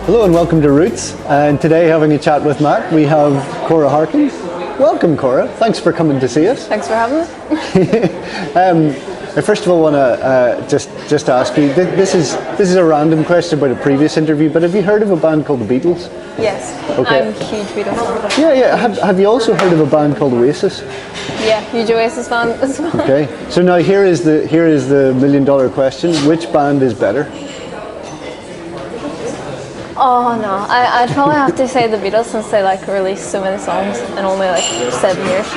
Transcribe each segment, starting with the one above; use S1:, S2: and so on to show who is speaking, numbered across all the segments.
S1: Hello and welcome to Roots. And today, having a chat with Matt, we have Cora Harkin. Welcome, Cora. Thanks for coming to see us.
S2: Thanks for having me.
S1: I first of all want to just ask you. This is a random question about a previous interview, but have you heard of a band called the Beatles?
S2: Yes.
S1: Okay.
S2: I'm a huge Beatles fan.
S1: Yeah. Have you also heard of a band called Oasis?
S2: Yeah, huge Oasis fan as well.
S1: Okay. So now here is the million-dollar question: which band is better?
S2: Oh no, I'd probably have to say the Beatles since they released so many songs in only 7 years.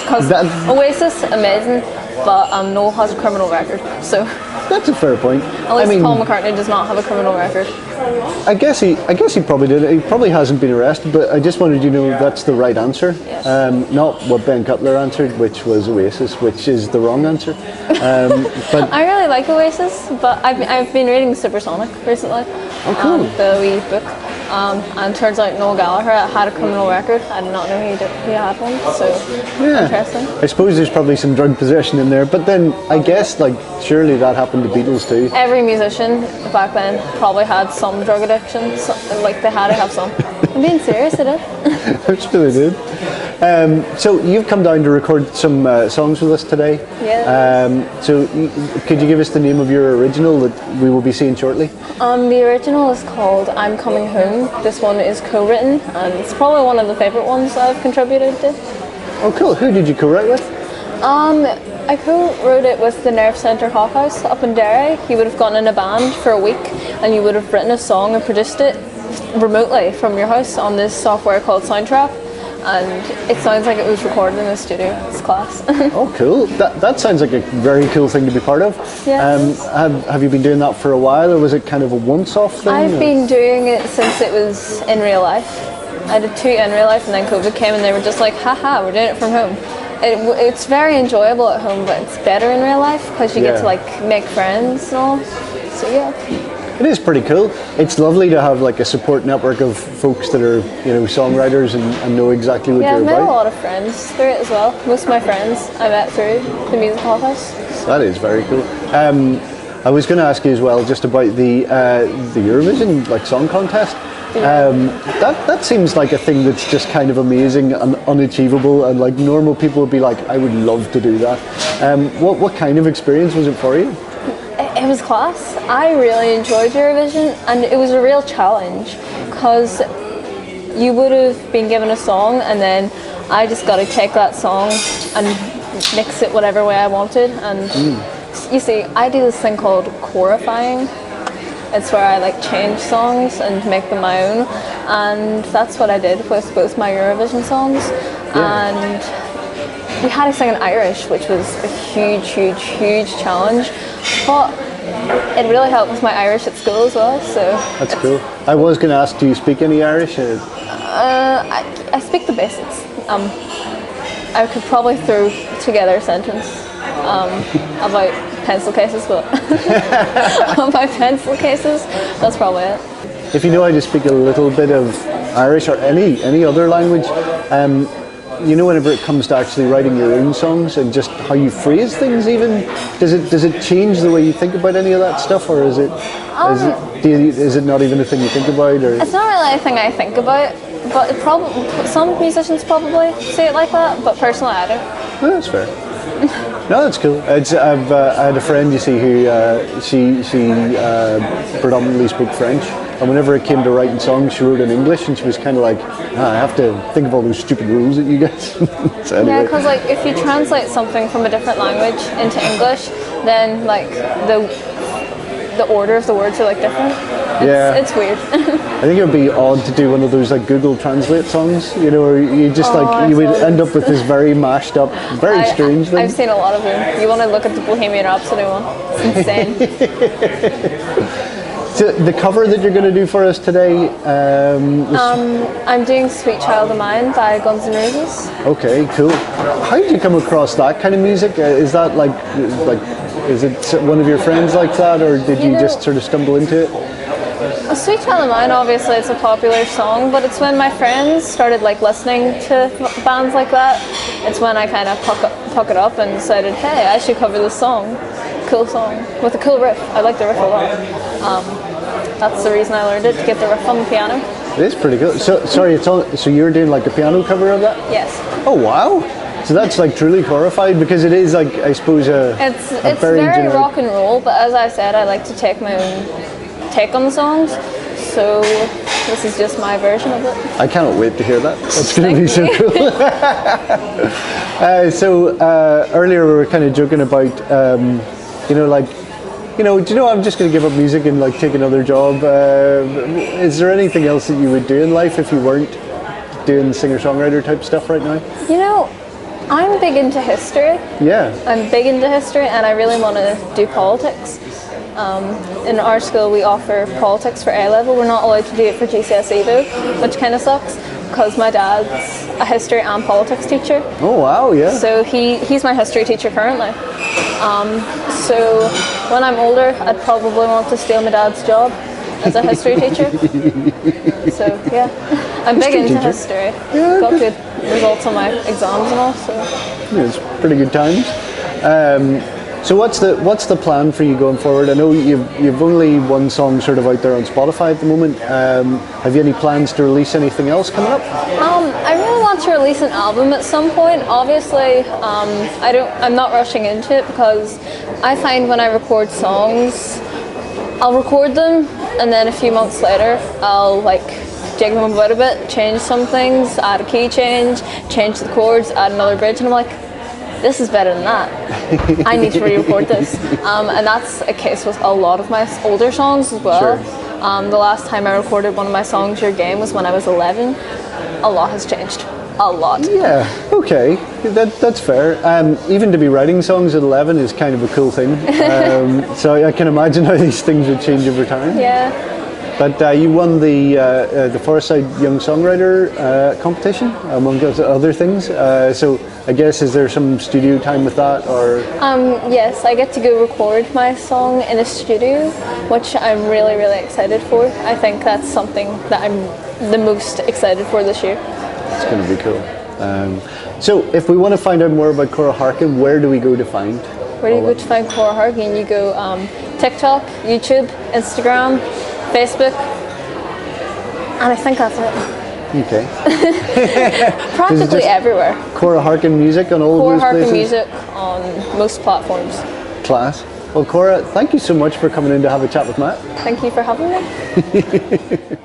S2: Because Oasis, amazing, but Noel has a criminal record, so.
S1: That's a fair point.
S2: At least Paul McCartney does not have a criminal record.
S1: I guess he probably did. He probably hasn't been arrested, but I just wanted you to know that's the right answer.
S2: Yes.
S1: Not what Ben Cutler answered, which was Oasis, which is the wrong answer. But
S2: I really like Oasis, but I've been reading Supersonic recently.
S1: Oh, cool.
S2: The wee book. And turns out Noel Gallagher had a criminal record. I did not know he had one, so
S1: yeah.
S2: Interesting.
S1: I suppose there's probably some drug possession in there, but then I guess surely that happened to Beatles too.
S2: Every musician back then probably had some drug addiction, they had to have some. I'm being serious, I did.
S1: I'm sure they did. So you've come down to record some songs with us today.
S2: Yeah.
S1: So could you give us the name of your original that we will be seeing shortly?
S2: The original is called I'm Coming Home. This one is co-written, and it's probably one of the favourite ones I've contributed to.
S1: Oh, cool. Who did you co-write with?
S2: I co-wrote it with the Nerve Centre Hawk House up in Derry. You would have gone in a band for a week, and you would have written a song and produced it remotely from your house on this software called Soundtrap. And it sounds like it was recorded in the studio. It's class.
S1: Oh, cool. That sounds like a very cool thing to be part of.
S2: Yes.
S1: Have you been doing that for a while, or was it kind of a once-off thing?
S2: I've been doing it since it was in real life. I did 2 in real life, and then COVID came, and they were just like, haha, we're doing it from home. It's very enjoyable at home, but it's better in real life because you get to make friends and all. So yeah.
S1: It is pretty cool. It's lovely to have a support network of folks that are songwriters and know exactly what
S2: yeah,
S1: you're
S2: I've met
S1: about.
S2: a lot of friends through it as well. Most of my friends I met through the Music Hall House.
S1: That is very cool. I was going to ask you as well just about the Eurovision song contest. That seems like a thing that's just kind of amazing and unachievable, and normal people would be like, I would love to do that. What kind of experience was it for you?
S2: It was class. I really enjoyed Eurovision, and it was a real challenge because you would have been given a song, and then I just got to take that song and mix it whatever way I wanted. And you see, I do this thing called Corifying. It's where I change songs and make them my own, and that's what I did with both my Eurovision songs.
S1: Yeah.
S2: And we had to sing in Irish, which was a huge challenge, but it really helped with my Irish at school as well. So
S1: that's cool. I was going to ask, do you speak any Irish?
S2: I speak the basics. I could probably throw together a sentence about pencil cases, but about pencil cases, that's probably it.
S1: If you know how to speak a little bit of Irish or any other language, whenever it comes to actually writing your own songs and just how you phrase things, even does it change the way you think about any of that stuff, or is it not even a thing you think about? Or
S2: it's not really a thing I think about, but some musicians probably say it like that, but personally I don't.
S1: Oh, that's fair. No, that's cool. I had a friend, you see, who she predominantly spoke French, and whenever it came to writing songs, she wrote in English, and she was kind of like, I have to think of all those stupid rules that you guys. So anyway.
S2: Yeah, because if you translate something from a different language into English, then the order of the words are different. It's weird.
S1: I think it would be odd to do one of those Google Translate songs, where you just you would end up with this very mashed up, very strange thing.
S2: I've seen a lot of them. You want to look at the Bohemian Rhapsody one? It's insane.
S1: So the cover that you're going to do for us today,
S2: I'm doing "Sweet Child of Mine" by Guns N' Roses.
S1: Okay, cool. How did you come across that kind of music? Is that is it one of your friends like that, or did you just sort of stumble into it?
S2: "Sweet Child of Mine", obviously it's a popular song, but it's when my friends started listening to bands like that, it's when I kind of puck it up and decided, hey, I should cover this song. Cool song with a cool riff. I like the riff a lot. That's the reason I learned it, to get the riff on the piano.
S1: It is pretty good. So sorry, so you're doing like a piano cover of that?
S2: Yes.
S1: Oh wow! So that's like truly Corified, because it is like, I suppose,
S2: It's very
S1: generic.
S2: rock and roll, but as I said, I like to take my own take on the songs. So this is just my version of it.
S1: I cannot wait to hear that. That's going to be so
S2: Thank
S1: cool. Earlier we were kind of joking about, do you know, I'm just going to give up music and like take another job. Is there anything else that you would do in life if you weren't doing singer-songwriter type stuff right now?
S2: You know, I'm big into history.
S1: Yeah.
S2: I'm big into history, and I really want to do politics. In our school, we offer politics for A-level. We're not allowed to do it for GCSE though, which kind of sucks, because my dad's a history and politics teacher.
S1: Oh wow, yeah.
S2: So he's my history teacher currently. So when I'm older, I'd probably want to steal my dad's job as a history teacher. So yeah, I'm big into history. Got good results on my exams and all. So
S1: Yeah, it's pretty good times. So what's the plan for you going forward? I know you've only one song sort of out there on Spotify at the moment. Have you any plans to release anything else coming up?
S2: I really want to release an album at some point. Obviously, I'm not rushing into it, because I find when I record songs, I'll record them and then a few months later I'll like jig them about a bit, change some things, add a key change the chords, add another bridge, and I'm like, this is better than that. I need to re-record this. And that's a case with a lot of my older songs as well.
S1: Sure.
S2: The last time I recorded one of my songs, Your Game, was when I was 11. A lot has changed. A lot.
S1: Yeah, okay, that's fair. Even to be writing songs at 11 is kind of a cool thing. So I can imagine how these things would change over time.
S2: Yeah.
S1: But you won the Forestside Young Songwriter competition, among other things. So I guess, is there some studio time with that, or?
S2: Yes, I get to go record my song in a studio, which I'm really, really excited for. I think that's something that I'm the most excited for this year.
S1: It's going to be cool. So if we want to find out more about Cora Harkin, where do we go to find?
S2: Where do you go to find Cora Harkin? You go TikTok, YouTube, Instagram, Facebook, and I think that's it.
S1: Okay.
S2: Practically everywhere.
S1: Cora Harkin Music on all
S2: Cora
S1: of those
S2: Harkin
S1: places?
S2: Music on most platforms.
S1: Class. Well, Cora, thank you so much for coming in to have a chat with Matt.
S2: Thank you for having me.